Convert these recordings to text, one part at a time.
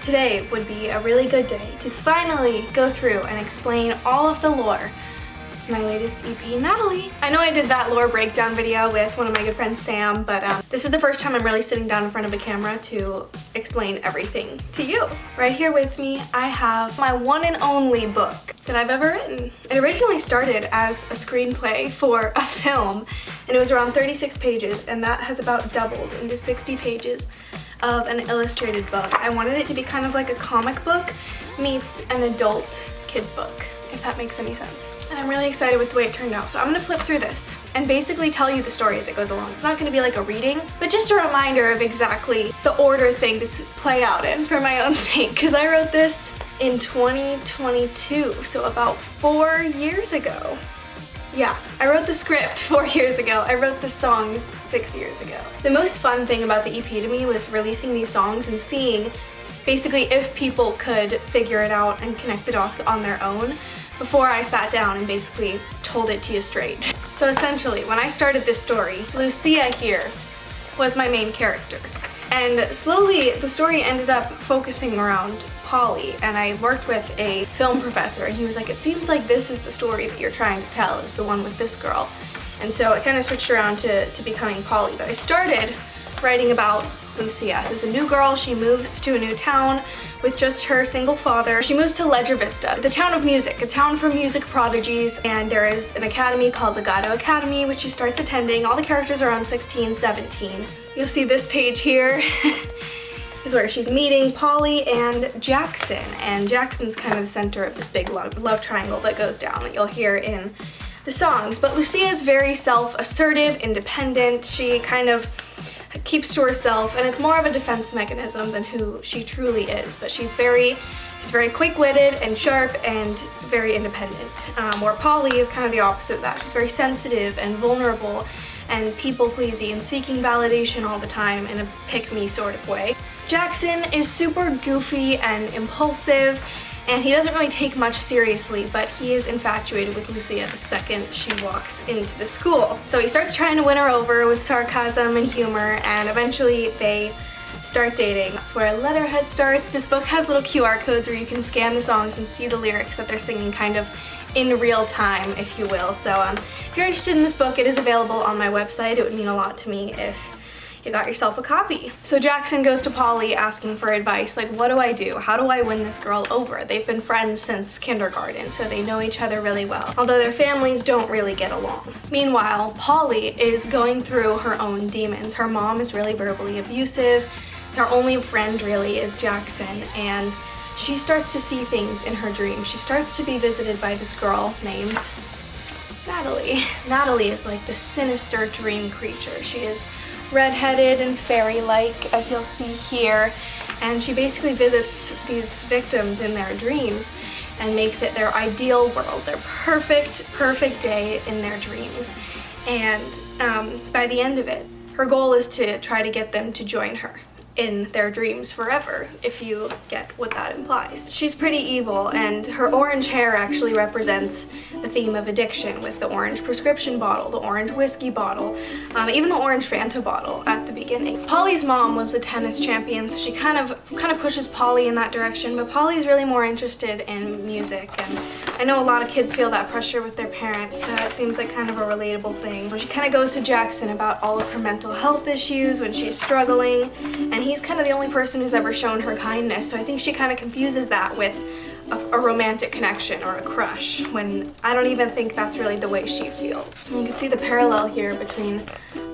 Today would be a really good day to finally go through and explain all of the lore to my latest EP, Natalie. I know I did that lore breakdown video with one of my good friends, Sam, but this is the first time I'm really sitting down in front of a camera to explain everything to you. Right here with me, I have my one and only book that I've ever written. It originally started as a screenplay for a film, and it was around 36 pages, and that has about doubled into 60 pages of an illustrated book. I wanted it to be kind of like a comic book meets an adult kids book, if that makes any sense. And I'm really excited with the way it turned out. So I'm gonna flip through this and basically tell you the story as it goes along. It's not gonna be like a reading, but just a reminder of exactly the order things play out in for my own sake, because I wrote this in 2022, so about 4 years ago. Yeah, I wrote the script 4 years ago. I wrote the songs 6 years ago. The most fun thing about the EP to me was releasing these songs and seeing basically if people could figure it out and connect the dots on their own before I sat down and basically told it to you straight. So essentially, when I started this story, Lucia here was my main character. And slowly the story ended up focusing around Polly, and I worked with a film professor, and he was like, it seems like this is the story that you're trying to tell, is the one with this girl. And so it kind of switched around to becoming Polly. But I started writing about Lucia, who's a new girl. She moves to a new town with just her single father. She moves to Ledger Vista, the town of music, a town for music prodigies, and there is an academy called the Gato Academy, which she starts attending. All the characters are around 16, 17. You'll see this page here is where she's meeting Polly and Jackson, and Jackson's kind of the center of this big love triangle that goes down that you'll hear in the songs. But Lucia is very self-assertive, independent. She kind of keeps to herself, and it's more of a defense mechanism than who she truly is. But she's very quick-witted and sharp and very independent. Where Polly is kind of the opposite of that. She's very sensitive and vulnerable and people-pleasing and seeking validation all the time in a pick-me sort of way. Jackson is super goofy and impulsive, and he doesn't really take much seriously, but he is infatuated with Lucia the second she walks into the school. So he starts trying to win her over with sarcasm and humor, and eventually they start dating. That's where Letterhead starts. This book has little QR codes where you can scan the songs and see the lyrics that they're singing kind of in real time, if you will. So if you're interested in this book, it is available on my website. It would mean a lot to me if you got yourself a copy. So Jackson goes to Polly asking for advice, like, what do I do? How do I win this girl over? They've been friends since kindergarten, so they know each other really well, although their families don't really get along. Meanwhile, Polly is going through her own demons. Her mom is really verbally abusive. Her only friend really is Jackson, and she starts to see things in her dreams. She starts to be visited by this girl named Natalie. Natalie is like the sinister dream creature. She is redheaded and fairy-like, as you'll see here, and she basically visits these victims in their dreams and makes it their ideal world, their perfect day in their dreams. And by the end of it, her goal is to try to get them to join her in their dreams forever, if you get what that implies. She's pretty evil, and her orange hair actually represents the theme of addiction, with the orange prescription bottle, the orange whiskey bottle, even the orange Fanta bottle at the beginning. Polly's mom was a tennis champion, so she kind of pushes Polly in that direction, but Polly's really more interested in music, and I know a lot of kids feel that pressure with their parents, so it seems like kind of a relatable thing. But she kind of goes to Jackson about all of her mental health issues when she's struggling, and he's kind of the only person who's ever shown her kindness, so I think she kind of confuses that with a romantic connection or a crush, when I don't even think that's really the way she feels. And you can see the parallel here between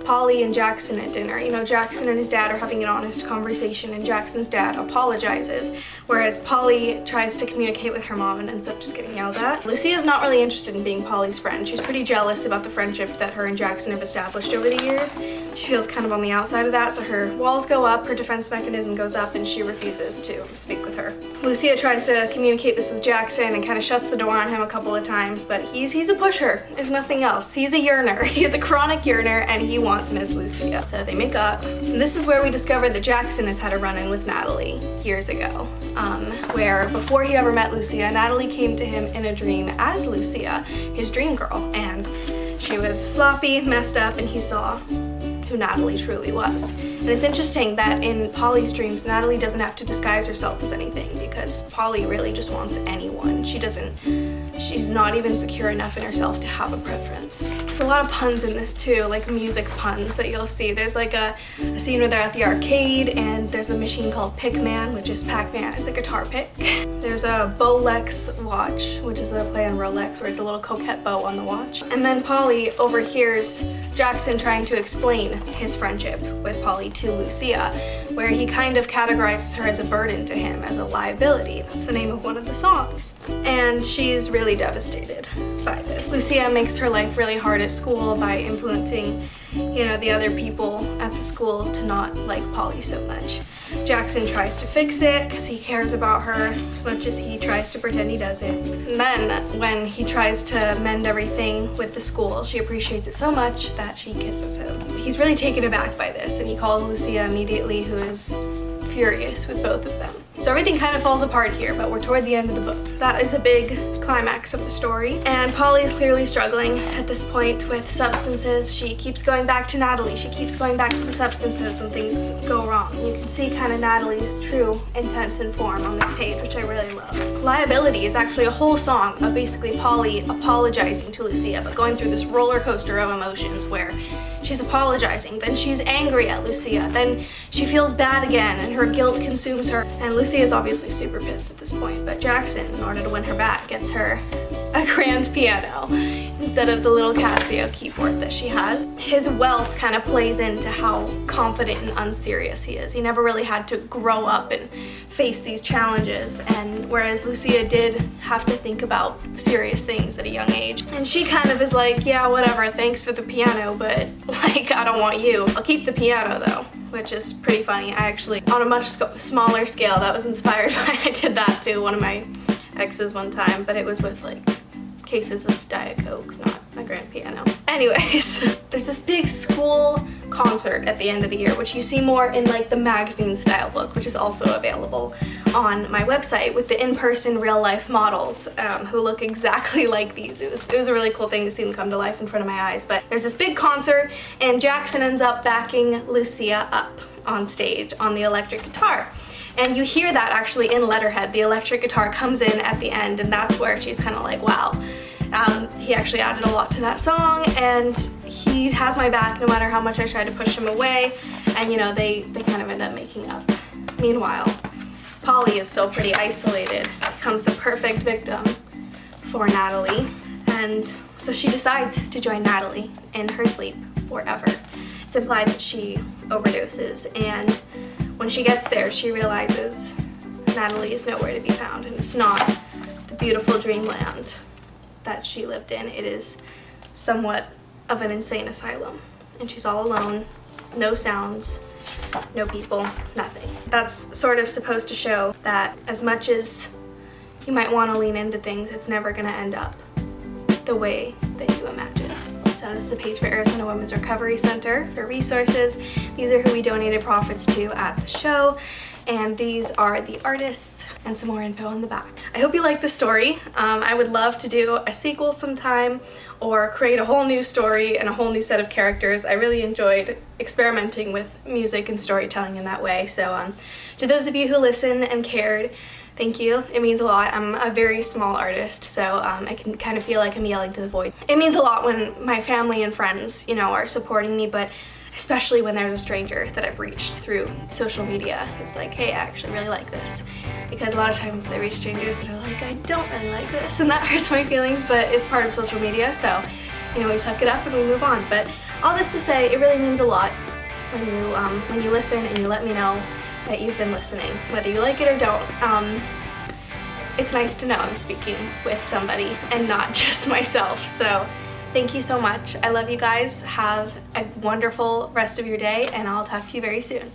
Polly and Jackson at dinner. You know, Jackson and his dad are having an honest conversation, and Jackson's dad apologizes, whereas Polly tries to communicate with her mom and ends up just getting yelled at. Lucia's not really interested in being Polly's friend. She's pretty jealous about the friendship that her and Jackson have established over the years. She feels kind of on the outside of that, so her walls go up, her defense mechanism goes up, and she refuses to speak with her. Lucia tries to communicate this with Jackson and kind of shuts the door on him a couple of times, but he's a pusher, if nothing else. He's a yearner. He's a chronic yearner, and he wants Miss Lucia. So they make up. And this is where we discovered that Jackson has had a run-in with Natalie years ago, where before he ever met Lucia, Natalie came to him in a dream as Lucia, his dream girl, and she was sloppy, messed up, and he saw who Natalie truly was. And it's interesting that in Polly's dreams, Natalie doesn't have to disguise herself as anything, because Polly really just wants anyone. She's not even secure enough in herself to have a preference. There's a lot of puns in this too, like music puns that you'll see. There's like a scene where they're at the arcade and there's a machine called Pickman, which is Pac-Man, it's a guitar pick. There's a Bolex watch, which is a play on Rolex, where it's a little coquette bow on the watch. And then Polly overhears Jackson trying to explain his friendship with Polly to Lucia, where he kind of categorizes her as a burden to him, as a liability. That's the name of one of the songs. And she's really devastated by this. Lucia makes her life really hard at school by influencing, the other people at the school to not like Polly so much. Jackson tries to fix it because he cares about her as much as he tries to pretend he doesn't. And then when he tries to mend everything with the school, she appreciates it so much that she kisses him. He's really taken aback by this, and he calls Lucia immediately, who is furious with both of them. So everything kind of falls apart here, but we're toward the end of the book. That is the big climax of the story. And Polly is clearly struggling at this point with substances. She keeps going back to Natalie. She keeps going back to the substances when things go wrong. You can see kind of Natalie's true intent and form on this page, which I really love. Liability is actually a whole song of basically Polly apologizing to Lucia, but going through this roller coaster of emotions where she's apologizing, then she's angry at Lucia, then she feels bad again and her guilt consumes her. And Lucia is obviously super pissed at this point, but Jackson, in order to win her back, gets her a grand piano instead of the little Casio keyboard that she has. His wealth kind of plays into how confident and unserious he is. He never really had to grow up and face these challenges, and whereas Lucia did have to think about serious things at a young age. And she kind of is like, yeah, whatever, thanks for the piano, but like, I don't want you. I'll keep the piano though, which is pretty funny. I actually, on a much smaller scale, that was inspired by, I did that to one of my exes one time, but it was with like cases of Diet Coke, not a grand piano. Anyways, there's this big school concert at the end of the year, which you see more in like the magazine style book, which is also available on my website with the in-person real life models who look exactly like these. It was a really cool thing to see them come to life in front of my eyes. But there's this big concert and Jackson ends up backing Lucia up on stage on the electric guitar. And you hear that actually in letterhead. The electric guitar comes in at the end, and that's where she's kind of like, wow. He actually added a lot to that song, and he has my back no matter how much I try to push him away. And they kind of end up making up. Meanwhile, Polly is still pretty isolated. Becomes the perfect victim for Natalie. And so she decides to join Natalie in her sleep forever. It's implied that she overdoses, and when she gets there, she realizes Natalie is nowhere to be found, and it's not the beautiful dreamland that she lived in. It is somewhat of an insane asylum, and she's all alone, no sounds, no people, nothing. That's sort of supposed to show that as much as you might want to lean into things, it's never going to end up the way that you imagine. So this is a page for Arizona Women's Recovery Center for resources. These are who we donated profits to at the show. And these are the artists and some more info on the back. I hope you like the story. I would love to do a sequel sometime or create a whole new story and a whole new set of characters. I really enjoyed experimenting with music and storytelling in that way. So to those of you who listened and cared, thank you. It means a lot. I'm a very small artist, so I can kind of feel like I'm yelling to the void. It means a lot when my family and friends, are supporting me, but especially when there's a stranger that I've reached through social media who's like, hey, I actually really like this. Because a lot of times I reach strangers that are like, I don't really like this, and that hurts my feelings, but it's part of social media, so, we suck it up and we move on. But all this to say, it really means a lot when you listen and you let me know that you've been listening, whether you like it or don't. It's nice to know I'm speaking with somebody and not just myself. So thank you so much. I love you guys. Have a wonderful rest of your day, and I'll talk to you very soon.